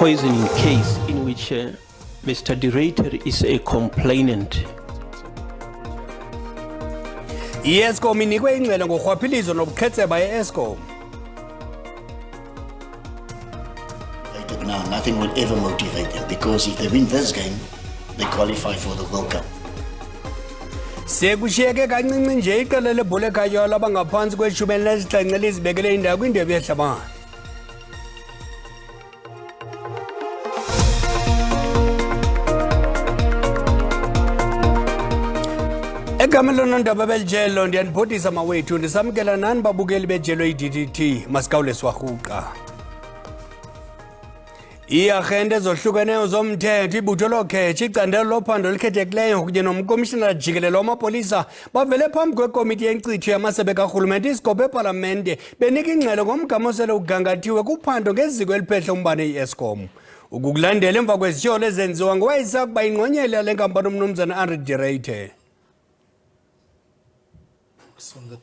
poisoning case in which Mr. Director is a complainant. i-ESCOM inikwe ingxelo ngorhwaphilizo nobuqhetseba e-ESCOM. Now, nothing will ever motivate them because if they win this game, they qualify for the World Cup. Sekushiyeke kancinci nje iqela lebhola ekhatywayo labangaphantsi kweshumi elinesixhenxe lizibekele indawo kwindebe yehlabathi. Egamelo nondaba belijelo ndiyanibhodisa mawethu ndisamkela nani babukeli bejelo i-DDT masikawule swarhuqa. I-agenda ezohlukeneyo zomthetho ibutho lokhetsha icandelo lophando elikhethekileyo kunye nomkomishinala jikelele wamapolisa bavele phambi kwekomiti yenkcitho yamasebe karhulumente iSCOPA epalamente benika ingxelo ngomgama osele ugangathiwe kuphando ngeziko eliphehla umbane i-ESCOM. Ukukulandela emva kwezityholo ezenziwa ngowayesakuba ingqonyela yale nkampani umnumzana Director.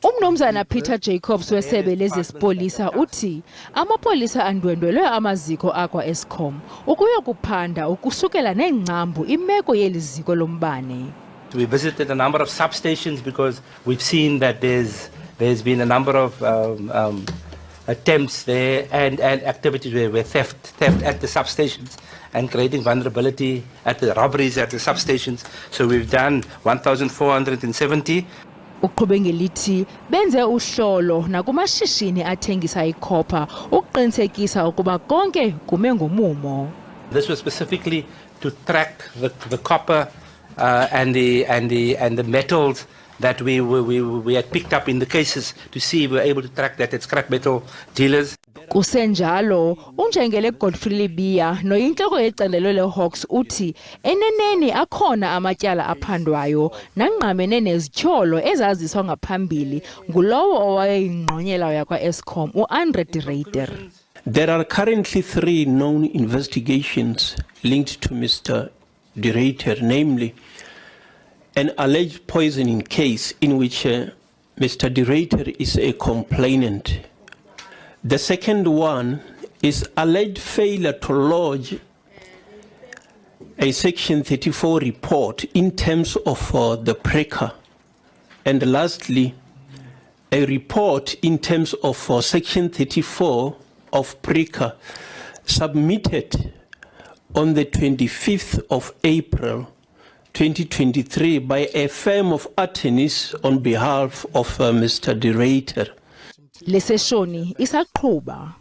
Umnumzana Peter Jacobs wesebe lezesipolisa uthi amapolisa andwendwelwe amaziko akwa-ESCOM ukuyokuphanda ukusukela nengcambu imeko yeliziko lombane. We visited a number of substations because we've seen that there's been a number of attempts there and activities where theft at the substations and creating vulnerability at the robberies at the substations. So we've done 1,470. Uqhube ngelithi benze uhlolo nakumashishini athengisa iCOPA ukuqinisekisa ukuba konke kume ngomumo. This was specifically to track the copper and the metals that we had picked up in the cases to see if we were able to track that at scrap metal dealers. Kusenjalo unjengele Godfrey Libia noyinhloko yecandelo leHawks uthi eneneni akhona amatyala aphandwayo nangqamene nezityholo ezaziswa ngaphambili ngulowo owayeyingqonyela yakwa-ESCOM Director. There are currently 3 known investigations linked to Mr. Director, namely an alleged poisoning case in which Mr. Director is a complainant. The second one is alleged failure to lodge a Section 34 report in terms of the PRECA. And lastly, a report in terms of Section 34 of PRECA submitted on the 25th of April 2023 by a firm of attorneys on behalf of Mr. Director. Leseshoni isaqhuba.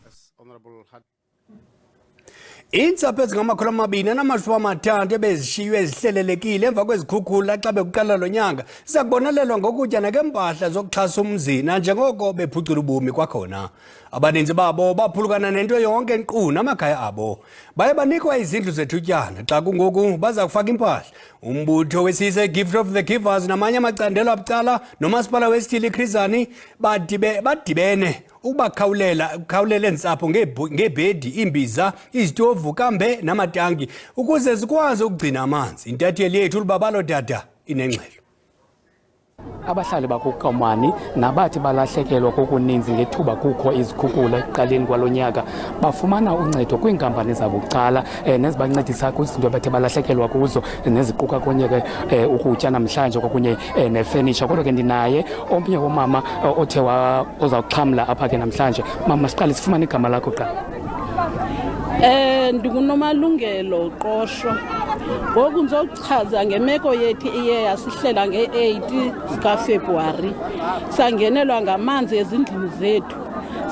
Iintsapho ezingama-250 ebezishiywe ezihlelelekile emva kwezikhukhula xa bekuqala lo nyanga zizakubonelelwa ngokutya nakempahla zokuxhasa umzina njengoko bephucula ubomi kwakhona. Abaninzi babo baphulukana nento yonke nkqu namakhaya abo. Baye banikwa izindlu zethutyana xa kungoku baza kufaka impahla. Umbutho wesise Gift of the Givers namanye amacandelo abucala nomasipala wesithili iKhrizani badibene ukukhawulela iintsapho ngebhedi, imbiza, izitovu kambe namatangi ukuze zikwazi ukugcina amanzi. Intatheli yethu Lubabalo Dada inengxelo. Abahlali bakuKomani nabathi balahlekelwa kokuninzi ngethuba kukho izikhukhula ekuqaleni kwalonyaka bafumana uncedo kwiinkampani zabucala nezibancedisa kwizinto abathe balahlekelwa kuzo neziquka kunye ke ukutya namhlanje kwakunye nefurniture. Kodwa ke ndinaye omnye womama othe ozawuxhamla apha ke namhlanje. Mama, siqale sifumane igama lakho qala. Ndikunomalungelo Qosho. Ngoku ndizochaza ngemeko yethu iye yasihlela nge-8 zikaFebruwari. Sangenelwa ngamanzi ezindlini zethu.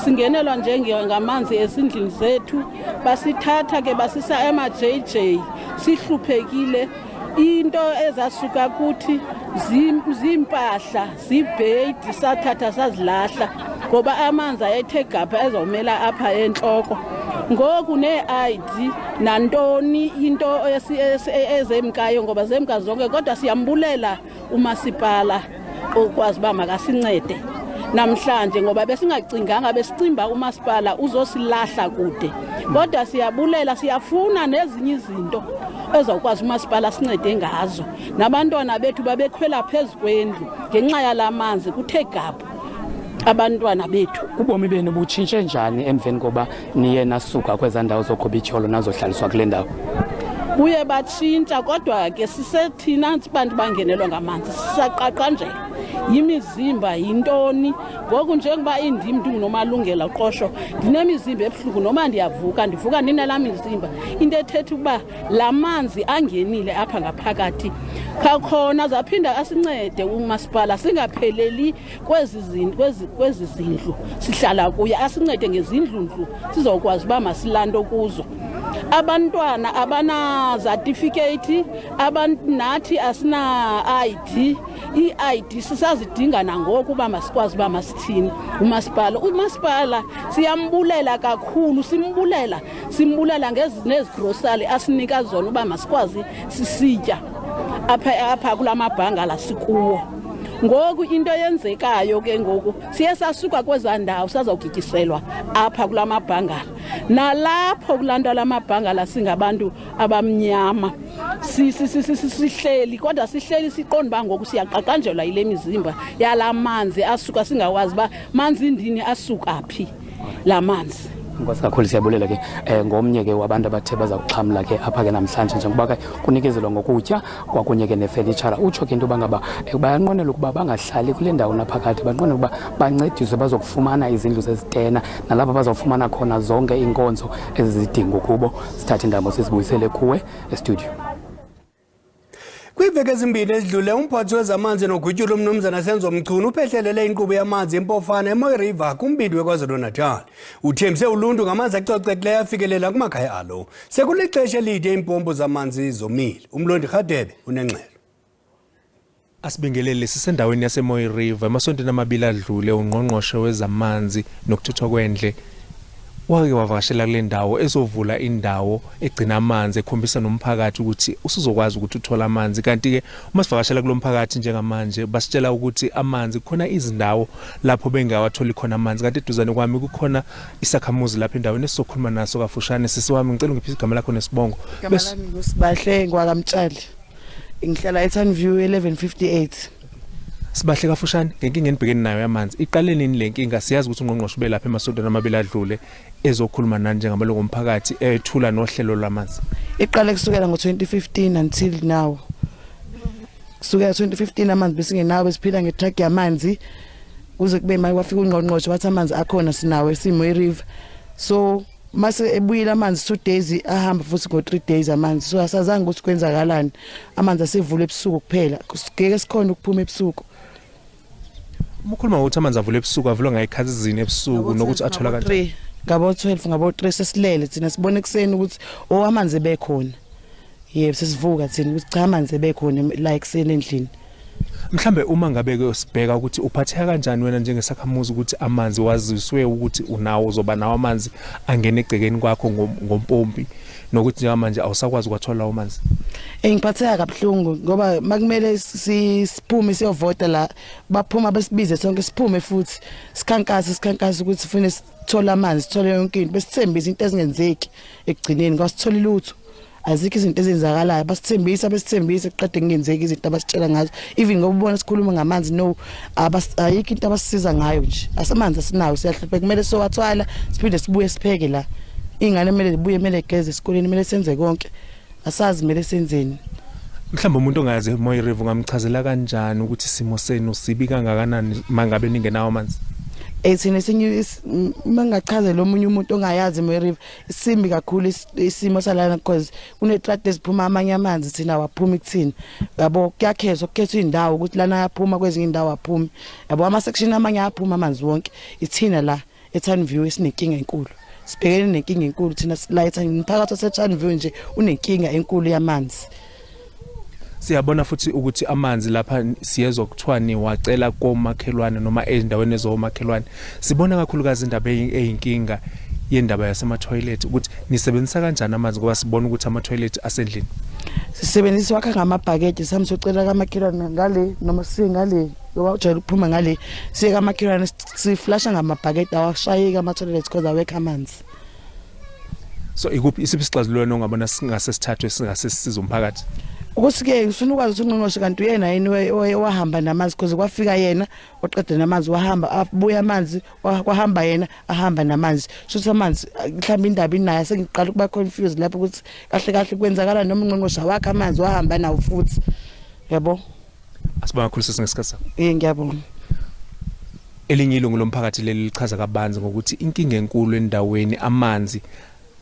Singenelwa ngamanzi ezindlini zethu. Basithatha ke basisa ema-JJ. Sihluphekile. Into ezasuka kuthi zimpahla, zibhedi sathatha sazilahla ngoba amanzi ayethe gapha ezawumela apha enhloko. Ngoku ne-ID nantoni into ezemkayo ngoba zemka zonke kodwa siyambulela umasipala okwazi uba makasincede namhlanje ngoba besingacinganga besicimba umasipala uzosilahla kude. Kodwa siyabulela, siyafuna nezinye izinto ezawukwazi umasipala sincede ngazo. Nabantwana bethu babekhwela phezu kwendlu ngenxa yalamanzi kuthe gapha. abantwana bethu. Ubomi benu butshintshe njani emveni koba niye nasuka kweza ndawo zoqhuba ityholo nazohlaliswa kule ndawo? Buye batshintsha kodwa ke sisethina bantu bangenelwa ngamanzi sisaqaqanjelwa yimizimba yintoni. Ngoku njengoba indimntu nomalungela uqosho ndinemizimba ebuhlungu noma ndivuka ndinela mizimba, into ethetha ukuba la manzi angenile apha ngaphakathi. Khona zaphinda asincede umasipala singapheleli kwezi zindlu sihlala kuya, asincede ngezindlu sizokwazi uba masilanto kuzo. Abantwana abana certificate, abantu nathi asina ID, i-ID sisazidinga nangoku uba masikwazi uba masithini. Umasipala siyambulela kakhulu, simbulela ngezigrosali asinika zona uba masikwazi sisitya apha kulamabhangala sikuwo. Ngoku into yenzekayo ke ngoku siye sasuka kweza ndawo sazawugityiselwa apha kulamabhangala, nalapho kulanto lamabhangala singabantu abamnyama sihleli, kodwa sihleli siqonda uba ngoku siyaqaqanjelwa yile mizimba yala manzi asuka singawazi uba manzi ndini asuka phi la manzi. Inkosi kakhulu, siyabulela ke ngomnye ke wabantu abathe baza kuxhamla ke apha ke namhlanje njengoba ke kunikezelwa ngokutya kwakunye ke nefenitshara. Utsho ke into yoba ngaba bayanqwenela ukuba bangahlali kule ndawo naphakathi, banqwenela ukuba bancediswe bazokufumana izindlu zezitena nalapho bazawufumana khona zonke iinkonzo ezizidingo kubo. Sithathe indaba sisibuyisele kuwe estudio. Kwiiveki ezimbini ezidlule umphathi wezamanzi nogutyulo umnumzana Senzo Mchunu uphehlelele inkqubo yamanzi empofana eMooi River kumbindi weKwaZulu-Natal. Uthembise uluntu ngamanzi acocekileyo afikelela kumakhaya alo. Sekulixesha elide iimpompo zamanzi zomile. Umlondi Rhadebe unengxelo. Asibingelele sisendaweni yaseMooi River emasontweni amabili adlule ungqongqoshe wezamanzi nokuthuthwa kwendle wake wavakashela kule ndawo ezovula indawo egcina amanzi ekhombisa nomphakathi ukuthi usuzokwazi ukuthi uthola amanzi. Kanti ke uma sivakashela kulomphakathi njengamanje basitshela ukuthi amanzi khona izindawo lapho bengawatholi khona amanzi. Kanti eduzane kwami kukhona isakhamuzi lapha endaweni esizokhuluma naso kafushane. Sisi wami ngicela ungiphise igama lakho nesibongo. Igama lami nguSibahle ngwakamtshali. Ngihlala eTownview 1158. Sibahle kafushane ngenkinga enibhekene nayo yamanzi. Iqale nini le nkinga? Siyazi ukuthi ungqongqoshe ube lapha emasontweni amabili adlule ezokhuluma nani njengamalungu omphakathi ethula nohlelo lwamanzi. Iqale kusukela ngo2015 until now. Kusukela 2015 amanzi besingenawo, besiphila ngetruck yamanzi kuze kube manje wafika ungqongqoshe wathi amanzi akhona sinawo eMooi River. So mase ebuyile amanzi 2 days ahamba futhi ngo3 days amanzi. So asazange ukuthi kwenzakalani, amanzi asevula ebusuku kuphela, kusike sikhona ukuphuma ebusuku. Umukhuluma ukuthi amanzi avule ebusuku, avulwa ngayikhathi izini ebusuku nokuthi athola kanjani? Ngabo 12 ngabo 3 sesilele thina sibone kuseni ukuthi amanzi bekhona. Yebo sesivuka thina ukuthi cha amanzi bekhona la ekuseni endlini. Mhlambe uma ngabe ke sibheka ukuthi uphatheka kanjani wena njengesakhamuzi ukuthi amanzi waziswe ukuthi unawo uzoba nawo amanzi angene egcekeni kwakho ngompompi nokuthi njengamanje awusakwazi ukuthola amanzi? Ngiphatheka kabuhlungu ngoba makumele siphume siyovota la baphuma besibize sonke siphume futhi sikhankase ukuthi sifune sithola amanzi, sithole yonke into, besithembisa into ezingenzeki ekugcineni ngoba sithola lutho. Azikho izinto ezenzakalayo, basithembisa qede kungenzeki izinto abasitshela ngazo. Even ngoba ubona sikhuluma ngamanzi no ayikho into abasisiza ngayo nje. Asamanzi asinawo, siyahlupheka, kumele sowathwala siphinde sibuye sipheke la. Ingane kumele zibuye, kumele igeze esikoleni, kumele senze konke. Asazi kumele senzeni. Mhlawumbe umuntu ongazi eMooi River ngamchazela kanjani ukuthi isimo senu sibi kangakanani mangabe ningenawo amanzi? Thina mangachaze lo munye umuntu ongayazi eMooi River isimbi kakhulu isimo salana because kune-trade eziphuma amanye amanzi thina waphuma kuthina. Yabo kuyakhethwa indawo ukuthi lana yaphuma kwezinye indawo aphuma. Yabo ama-section amanye aphuma amanzi wonke. Ithina la eTownview esinenkinga enkulu. Sibhekene nenkinga enkulu thina la umphakathi waseTownview nje unenkinga enkulu yamanzi. Siyabona futhi ukuthi amanzi lapha siyezwa kuthiwani wacela komakhelwane noma ezindaweni ezomakhelwane. Sibona kakhulukazi indaba eyinkinga yendaba yasema-toilet ukuthi nisebenzisa kanjani amanzi ngoba sibona ukuthi ama-toilet asendlini. Sisebenzisa wakha ngamabhakede, samsocela kamakhelwane ngale noma singale wawujayela ukuphuma ngale siye kamakhelwane siflasha ngamabhakede awashayeka ama-toilet because awekho amanzi. So ikuphi isiphi isixazululo ongabona singase sithathwe singase sisize umphakathi? Ukusike ngifuna ukwazi ungqongqoshe kanti uyena yini wahamba namanzi because kwafika yena oqeda namanzi wahamba abuya amanzi kwahamba yena ahamba namanzi shothi amanzi mhlawumbe indaba inayo sengiqala ukuba confused lapho ukuthi kahle kwenzakala noma ungqongqoshe wakhe amanzi wahamba nawo futhi yabo asibonga kakhulu sesingesikhathi sakho ngiyabonga elinye ilungu lomphakathi leli lichaza kabanzi ngokuthi inkinga enkulu endaweni amanzi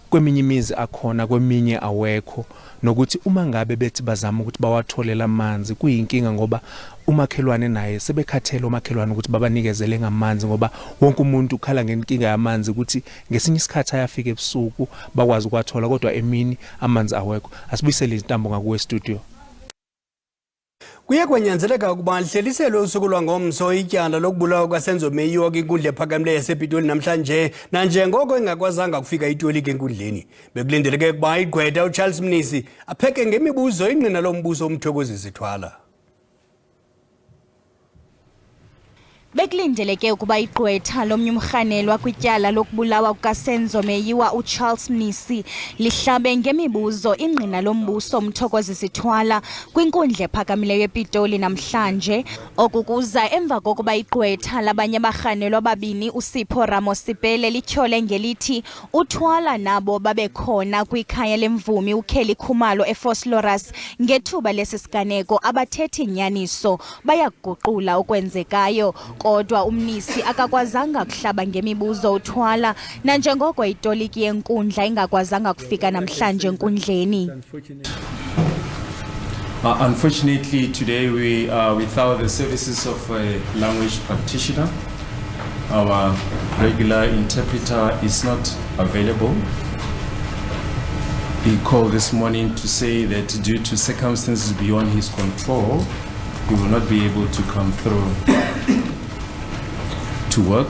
kweminye imizi akhona kweminye awekho nokuthi uma ngabe bethi bazama ukuthi bawatholela amanzi kuyinkinga ngoba umakhelwane naye sebekhathela umakhelwane ukuthi babanikezele ngamanzi ngoba wonke umuntu ukhala ngenkinga yamanzi ukuthi ngesinye isikhathi ayafika ebusuku bakwazi ukwathola kodwa emini amanzi awekho asibuyisele izintambo ngakuwe studio Kuye kwenyanzeleka ukuba Lihlehliselwe usuku lwangomso ityala lokubulawa kwaseNzomeiwa kwinkundla ephakamileyo yasePitoli namhlanje nanjengoko engakwazanga kufika itolika enkundleni bekulindeleke ukuba igqwetha uCharles Mnisi apheke ngemibuzo ingqina lombuso umthokozi sithwala Bekulindeleke ukuba igqwetha lomnyumrhanelwa kwityala lokubulawa kukaSenzomeiwa uCharles Mnisi lihlabe ngemibuzo ingqina lombuso umthokozi sithwala kwinkundla ephakamileyo yePitoli namhlanje okukuza emva kokuba igqwetha labanye abarhanelwa ababini uSipho Ramosipele lityhole ngelithi uthwala nabo babekhona kwikhaya lemvumi uKelly Khumalo eFosloras ngethuba lesisiganeko abathethi inyaniso bayaguqula okwenzekayo kodwa umnisi akakwazanga kuhlaba ngemibuzo uthwala nanjengoko itoliki yenkundla ingakwazanga kufika namhlanje enkundleni. Unfortunately, today we are without the services of a language practitioner. Our regular interpreter is not available. He called this morning to say that due to circumstances beyond his control, he will not be able to come through to work.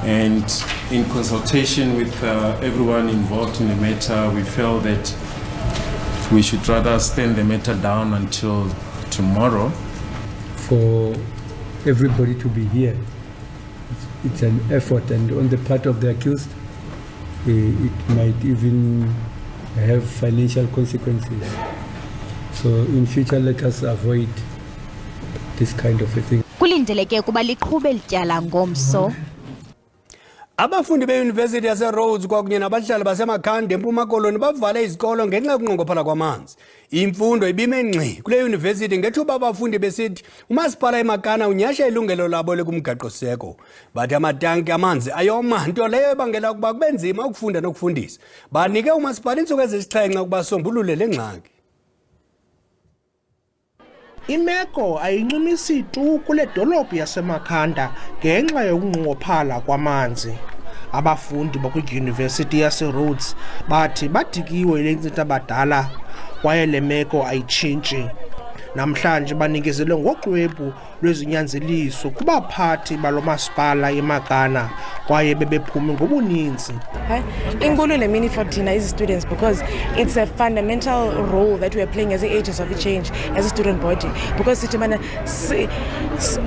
And in consultation with everyone involved in the matter, we felt that we should rather stand the matter down until tomorrow. For everybody to be here, it's an effort, and on the part of the accused, it might even have financial consequences. So in future, let us avoid this kind of a thing. Kulindeleke ukuba liqhube ityala ngomso. Abafundi beYunivesithi yase-Rhodes kwakunye nabahlali basemakhanda eMpuma Koloni bavale izikolo ngenxa yokunqongophala kwamanzi. Imfundo Ibime ngixi kule yunivesithi ngethuba abafundi besithi Umasipala eMakana unyasha ilungelo labo lekumgaqo-seko. Bathi amatanki amanzi ayoma nto leyo ebangela ukuba kube nzima ukufunda nokufundisa. Banike Umasipala iintsuku ezisixhenxe ukuba sombulule le ngxaki. Imeko ayincumisi tu kule dolophu yasemakhanda ngenxa yokunqongophala kwamanzi. Abafundi bakwiYunivesithi yase-Rhodes bathi badikiwe yile nkcitha badala kwaye le meko ayitshintshi. Namhlanje banikezelwe ngoxwebhu lwezinyanzeliso kubaphathi balo masipala eMakana kwaye bebephume ngobuninzi. Inkulu le mini for thina as students because it's a fundamental role that we are playing as agents of change as a student body because sithi mana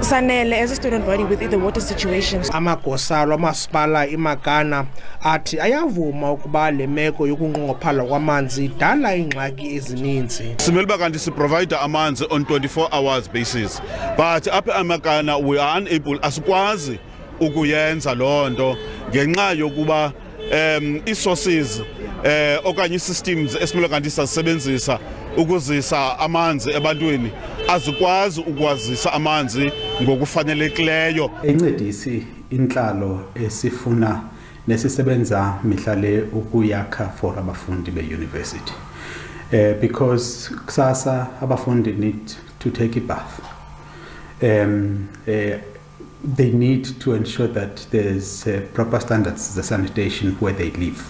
sanele as a student body with the water situations. Amagosa lwamasipala eMakana athi ayavuma ukuba le meko yokunqongophala kwamanzi idala ingxaki ezininzi. Simele uba kanti siprovide amanzi on 24 hours basis, but apha eMakana we are unable, asikwazi ukuyenza loo nto ngenxa yokuba i-sources okanye i-systems esimele kanti sisebenzisa ukuzisa amanzi ebantwini azikwazi ukwazisa amanzi ngokufanelekileyo. Encedisi inhlalo esifuna nesisebenza mihla le ukuyakha for abafundi be-university. Because kusasa abafundi need to take a bath. They need to ensure that there's proper standards of sanitation where they live.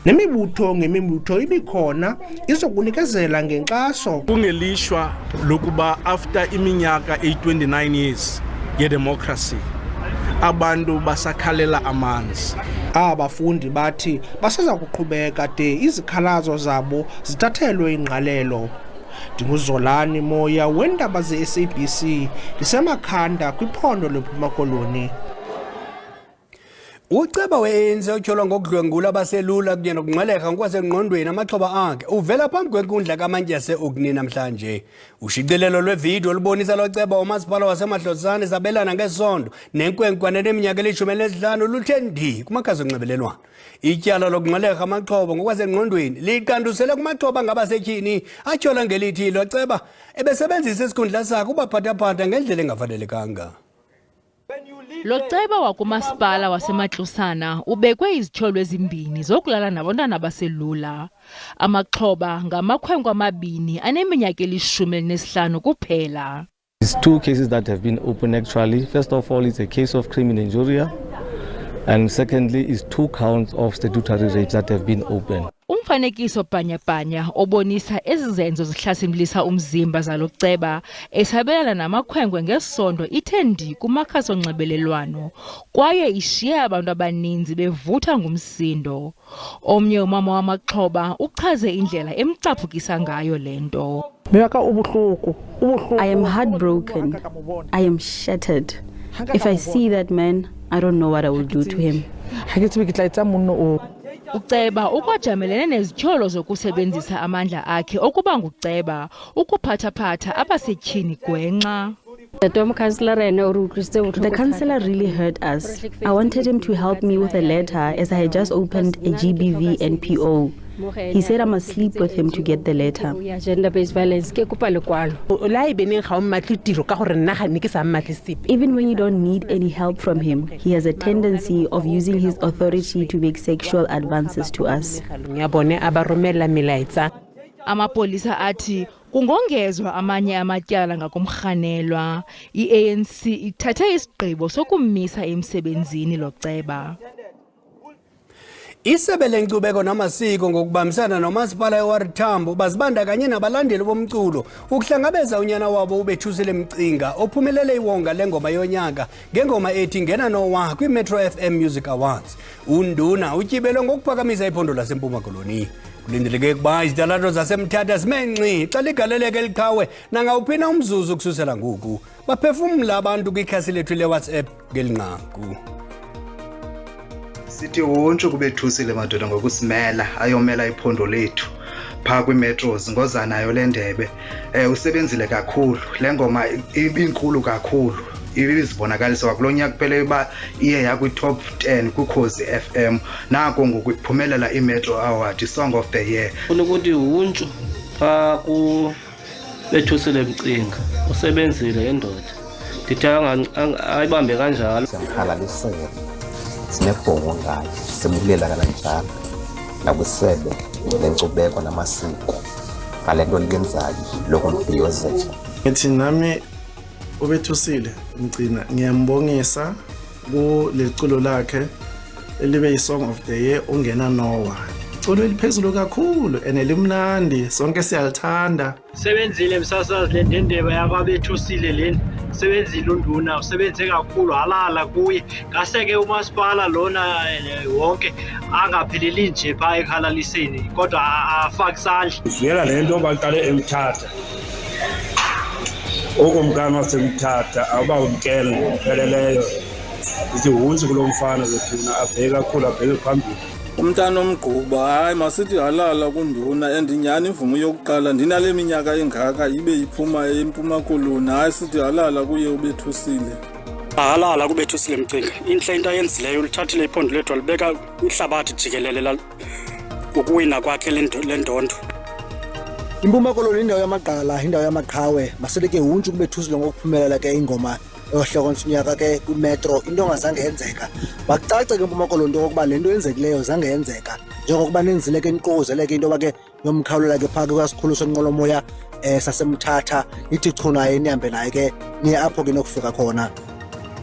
Nemibutho ngemibutho ibikhona izokunikezela ngenkxaso. Kungelishwa lokuba after iminyaka 29 years ye-democracy abantu basakhalela amanzi. Abafundi bathi baseza kuqhubeka de izikhalazo zabo zithathelwe ingqalelo. Ndinguzolani Moya weendaba ze-SABC lisemakhanda kwiphondo leMpuma Koloni. uCeba we-ANC otyholwa ngokudlwengula abaselula kunye nokungqeleka ngokwasengqondweni amaxhoba akhe uvela phambi kwenkundla kamantyase ukuni namhlanje. Ushicilelo lwevidiyo olubonisa lo Ceba Umasipala wase-Matlosana esabelana ngesondo nenkwenkwane neminyaka eli-15 luthe ndi kumakhasi onxibelelwano. Ityala lokungqeleka amaxhoba ngokwasengqondweni liqandusele kumaxhoba ngabasetyhini atyhola ngelithi lo Ceba ebesebenzisa isikhundla sakhe ubaphathaphatha ngendlela engafanelekanga. Lo Ceba wakumasipala wase-Matlosana ubekwe izityholo ezimbini zokulala nabantwana baselula. Amaxhoba ngamakhwenkwe amabini aneminyaka eli-15 kuphela. There's two cases that have been open actually. First of all, it's a case of criminal injury, and secondly is 2 counts of statutory rapes that have been open. Umfanekiso bhanya-bhanya obonisa ezizenzo zihlasimlisa umzimba zalo Ceba esabelana namakhwenkwe ngesondo ithe ndi kumakhasi onxibelelwano kwaye ishiye abantu abaninzi bevutha ngumsindo. Omnye umama wamaxhoba uchaze indlela emcaphukisa ngayo lento. I am heartbroken. I am shattered. If I see that man, I don't know what I will do to him. uCeba ukwajamelene nezityholo zokusebenzisa amandla akhe okuba nguCeba ukuphathaphatha abasetyhini gwenxa. The councillor really hurt us. I wanted him to help me with a letter as I had just opened a GBV NPO. He said I must sleep with him to get the letter. Even when you don't need any help from him, he has a tendency of using his authority to make sexual advances to us. Amapolisa athi kungongezwa amanye amatyala ngakumrhanelwa. I-ANC ithathe isigqibo sokummisa emsebenzini lo Ceba. Isebe lenkcubeko namasiko ngokubambisana nomasipala eWarithambo bazibandakanye nabalandeli bomculo ukuhlangabeza unyana wabo uBethusile Mcinga ophumelele iwonga lengoma yonyaka ngengoma ethi ngena nowa kwi-Metro FM Music Awards. Unduna utyibelwe ngokuphakamisa iphondo laseMpuma Koloni. Kulindeleke ukuba izitalato zaseMthatha zimenxi xa ligaleleke liqhawe nangawuphina umzuzu ukususela ngoku. Baphefumla abantu kwikhasi lethu leWhatsApp ngelinqaku. Sithi wonke kubethusile madoda ngokusimela ayomela iphondo lethu pha kwi-metros ngoza nayo le ndebe. Usebenzile kakhulu le ngoma ibinkulu kakhulu ibizibonakalisa kwakulonyaka kuphela uba iye yakwi-top 10 kuKhozi FM nako ngokuphumelela iMetro Award Song of the Year. Ukuthi wonke pha ku Bethusile Mcinga usebenzile endoda ndithi ayibambe kanjalo siyamhalalisela sinebhongo ngayo simulela kanjalo nakusebe lenkcubeko namasiko ngalento liyenzayo lokumbhiyozela. Ngithi nami uBethusile Mcinga ngiyambongisa kuleculo lakhe elibe yi-Song of the Year ungena nowa. Culo eliphezulu kakhulu enelimnandi sonke siyalithanda. Sebenzile msasazi le ndendeba yakwaBethusile leni. Sebenzile unduna usebenze kakhulu halala kuye ngaseke umasipala lona wonke angapheleli nje pha ekhalaliseni kodwa afaka isandla. Ivela lento baqale eMthatha okumkani waseMthatha abawumkele ngokupheleleyo ithi wonke kulomfana zethuna abheka kakhulu abheke phambili. Umntana omgquba hayi masithi halala kunduna endinyani imvumo yokuqala ndinale minyaka engaka ibe iphuma eMpuma Koloni hayi sithi halala kuye uBethusile. Halala kuBethusile Mcinga inhle into ayenzileyo ulithathile iphondo lethu walibeka ihlabathi jikelele ukuwina kwakhe le ndondo. Impuma Koloni indawo yamagqala indawo yamaqhawe maseleke wonke kuBethusile ngokuphumelela ke ingoma yohlokonisa unyaka ke kwimetro into ongazange yenzeka. Bakucace ke Impuma Koloni into yokuba lento yenzekileyo zange yenzeka njengokuba nenzile ke inqozeleke into ke yomkhawulela ke phakathi kwasikhulu senqolomoya saseMthatha ithi chu naye nihambe naye ke niye apho ke nokufika khona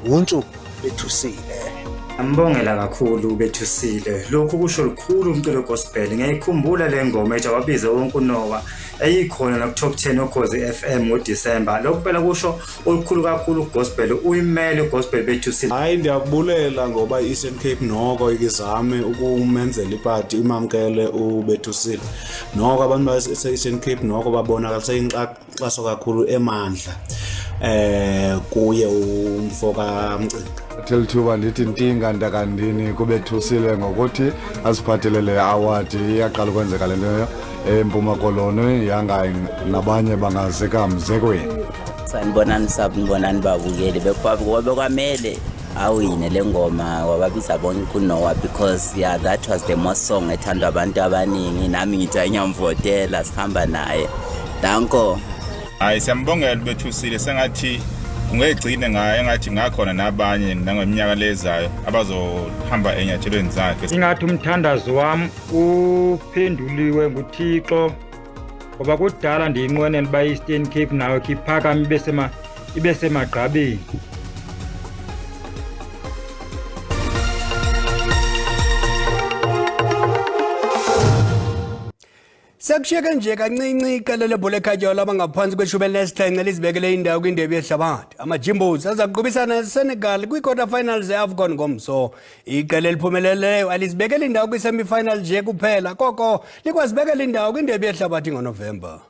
wonke Bethusile. Ambongela kakhulu uBethusile lokhu kusho likhulu umculo gospel ngiyayikhumbula le ngoma ethi wabiza wonke unowa eyikhona na top 10 oKhozi FM ngoDisemba lokhu phela kusho olukhulu kakhulu ugospel uyimele ugospel Bethusile. Hayi ndiyakubulela ngoba iEastern Cape noko ikizame ukumenzela ipati imamkele uBethusile noko abantu base-Eastern Cape noko babonakalisa inxaxaso kakhulu emandla kuye umfo kaMcinga. Thelithuba ndithi ntinga ndakandini kubethusile ngokuthi asiphathelele award iyaqala ukwenzeka lento eMpuma Koloni yanga nabanye bangazeka mzekweni. Sanibonani sabonani babukeli bekwamele awine lengoma wababiza bonke kuNoah because that was the most song ethandwa abantu abaningi nami ngithi ngiyamvotela sihamba naye. Danko. Hayi siyambongela bethusile sengathi ungegcine ngaye ngathi ngakhona nabanye nangeminyaka lezayo abazohamba enyatshelweni zakhe. Singathi umthandazo wami uphenduliwe nguThixo ngoba kudala ndiyinqwenela ba Eastern Cape nayo khiphakami ibe semagqabeni. Sekushiyeke nje kancinci iqela lebhola ekhatywayo labangaphansi kweshumi lesixhenxe lizibekele indawo kwindebe yehlabathi. Ama-Jimbos aza kuqubisana neSenegal kwii-quarter finals ze-AFCON ngomso. Iqela eliphumeleleyo alizibekele indawo kwi-semi-final nje kuphela, koko likwazibekela indawo kwindebe yehlabathi ngoNovemba.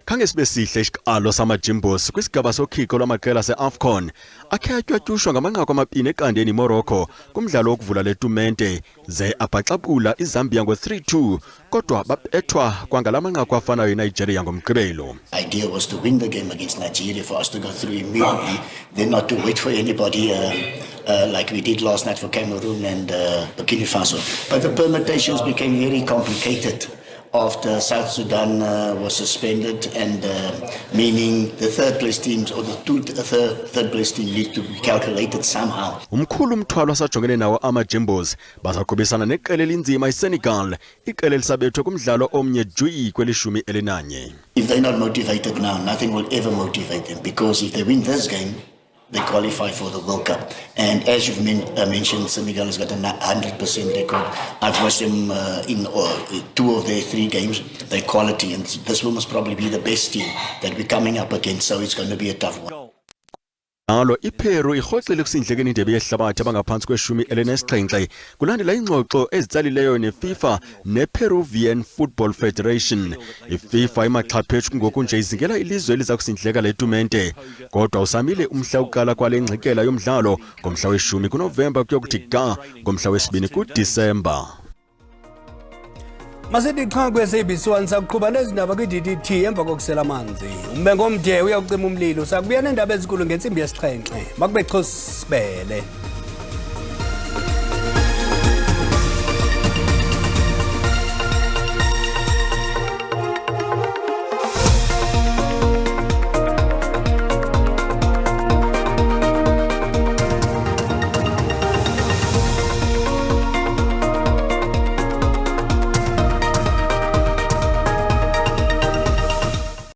Khange sibe sihle isiqalo sama-Jimbos kwisigaba sokhiko lwamaqela se-AFCON akhe atyatyushwa ngamanqaku amabini eqandeni Morocco kumdlalo wokuvula letumente ze abhaxabula iZambia ngo-3-2 kodwa babethwa kwangala manqaku afanayo eNigeria ngomgqibelo. Idea was to win the game against Nigeria for us to go through immediately, then not to wait for anybody like we did last night for Cameroon and Burkina Faso. But the permutations became very complicated after South Sudan was suspended, and meaning the third place teams or the third place team need to be calculated somehow. Umkhulu umthwalo asajongene nawo ama-Jimbos bazaqhubisana neqela elinzima iSenegal, iqela elisabethwe kumdlalo omnye jwi kwelishumi elinanye. If they're not motivated now, nothing will ever motivate them, because if they win this game, they qualify for the World Cup. And as you've mentioned, Senegal has got a 100% record. I've watched them in 2 of their 3 games. They're quality, and this will most probably be the best team that we're coming up against, so it's going to be a tough one. Nalo iPeru irhoxile kusindlekeni indebe yehlabathi abangaphansi kweshumi elinesixhenxe kulandela ingxoxo ezitsalileyo neFIFA nePeruvian Football Federation. iFIFA imaxhaphetshu ngoku nje izingela ilizwe eliza kusindleka letumente kodwa usamile umhla wokuqala kwale ngxikela yomdlalo ngomhla we-10 kuNovemba kuyokuthi ga ngomhla we-2 kuDisemba. Masithi xa kwe-SABC1 sakuqhuba nezindaba kwi-DDT emva kokusela amanzi. Umbengo omde uyawucima umlilo sakubuya neendaba ezinkulu ngentsimbi yesi-7 makube xhosibele.